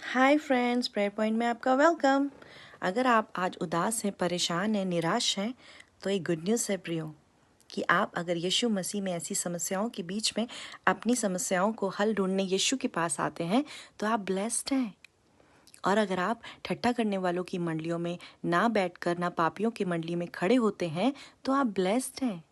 Hi friends, prayer point में आपका welcome. अगर आप आज उदास हैं, परेशान हैं, निराश हैं, तो एक गुड न्यूज़ है प्रियो कि आप अगर यीशु मसीह में ऐसी समस्याओं के बीच में अपनी समस्याओं को हल ढूंढने यीशु के पास आते हैं तो आप ब्लेस्ड हैं। और अगर आप ठट्ठा करने वालों की मंडलियों में ना बैठकर ना पापियों की मंडली में खड़े होते हैं तो आप ब्लेस्ड हैं।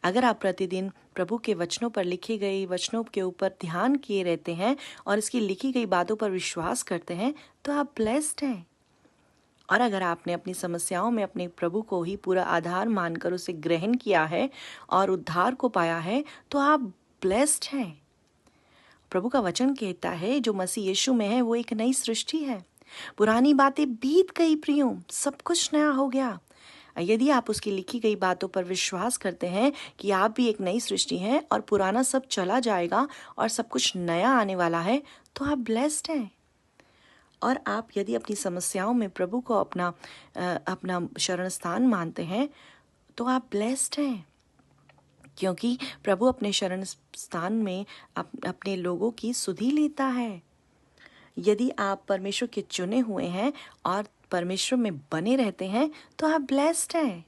अगर आप प्रतिदिन प्रभु के वचनों पर लिखी गई वचनों के ऊपर ध्यान किए रहते हैं और इसकी लिखी गई बातों पर विश्वास करते हैं तो आप ब्लेस्ड हैं। और अगर आपने अपनी समस्याओं में अपने प्रभु को ही पूरा आधार मानकर उसे ग्रहण किया है और उद्धार को पाया है तो आप ब्लेस्ड हैं। प्रभु का वचन कहता है जो मसीह यीशु में है वो एक नई सृष्टि है। पुरानी बातें बीत गई प्रियो, सब कुछ नया हो गया। यदि आप उसकी लिखी गई बातों पर विश्वास करते हैं कि आप भी एक नई सृष्टि हैं और पुराना सब चला जाएगा और सब कुछ नया आने वाला है तो आप ब्लेस्ड हैं। और आप यदि अपनी समस्याओं में प्रभु को अपना शरण स्थान मानते हैं तो आप ब्लेस्ड हैं, क्योंकि प्रभु अपने शरण स्थान में अपने लोगों की सुधि लेता है। यदि आप परमेश्वर के चुने हुए हैं और परमेश्वर में बने रहते हैं तो आप ब्लेस्ड हैं।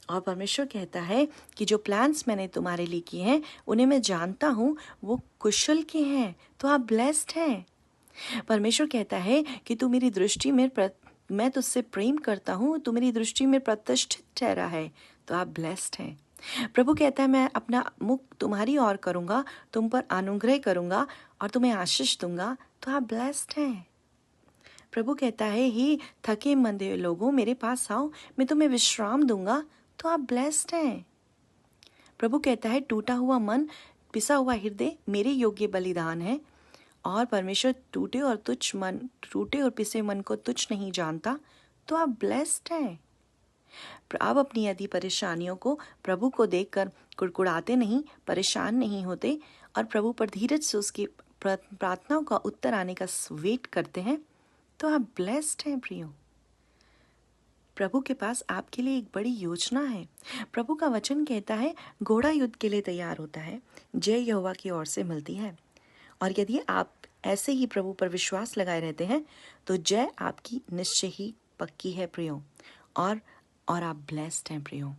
और परमेश्वर कहता है कि जो प्लान्स मैंने तुम्हारे लिए किए हैं उन्हें मैं जानता हूँ, वो कुशल के हैं, तो आप ब्लेस्ड हैं। परमेश्वर कहता है कि तू मेरी दृष्टि में मैं तुझसे प्रेम करता हूँ, तू मेरी दृष्टि में प्रतिष्ठित ठहरा है, तो आप ब्लेस्ड हैं। प्रभु कहता है मैं अपना मुख तुम्हारी ओर करूँगा, तुम पर अनुग्रह करूँगा और तुम्हें आशीष दूंगा, तो आप ब्लेस्ड हैं। प्रभु कहता है ही थके मंदे लोगों मेरे पास आओ, मैं तुम्हें विश्राम दूंगा, तो आप ब्लेस्ड हैं। प्रभु कहता है टूटा हुआ मन, पिसा हुआ हृदय मेरे योग्य बलिदान है। और परमेश्वर टूटे और पिसे मन को तुच्छ नहीं जानता, तो आप ब्लेस्ड हैं। आप अपनी यदि परेशानियों को प्रभु को देखकर कुड़कुड़ाते नहीं, परेशान नहीं होते और प्रभु पर धीरज से उसकी प्रार्थनाओं का उत्तर आने का वेट करते हैं तो आप ब्लेस्ड हैं प्रियो। प्रभु के पास आपके लिए एक बड़ी योजना है। प्रभु का वचन कहता है घोड़ा युद्ध के लिए तैयार होता है, जय यहोवा की ओर से मिलती है। और यदि आप ऐसे ही प्रभु पर विश्वास लगाए रहते हैं तो जय आपकी निश्चय ही पक्की है प्रियो। और आप ब्लेस्ड हैं प्रियो।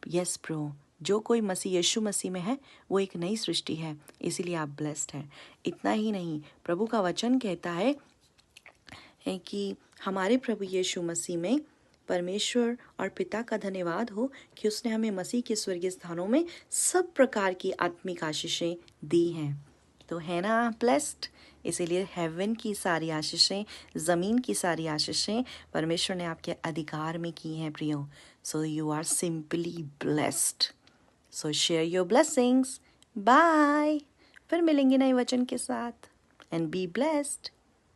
यस प्रो, जो कोई यीशु मसीह में है वो एक नई सृष्टि है, इसीलिए आप ब्लेस्ड हैं। इतना ही नहीं, प्रभु का वचन कहता है कि हमारे प्रभु यीशु मसीह में परमेश्वर और पिता का धन्यवाद हो कि उसने हमें मसीह के स्वर्गीय स्थानों में सब प्रकार की आत्मिक आशीषें दी हैं। तो है ना ब्लेस्ड। इसीलिए हेवन की सारी आशीषें, ज़मीन की सारी आशीषें परमेश्वर ने आपके अधिकार में की हैं प्रियो। So you are simply blessed. So share your blessings. Bye. फिर मिलेंगे नए वचन के साथ। And be blessed.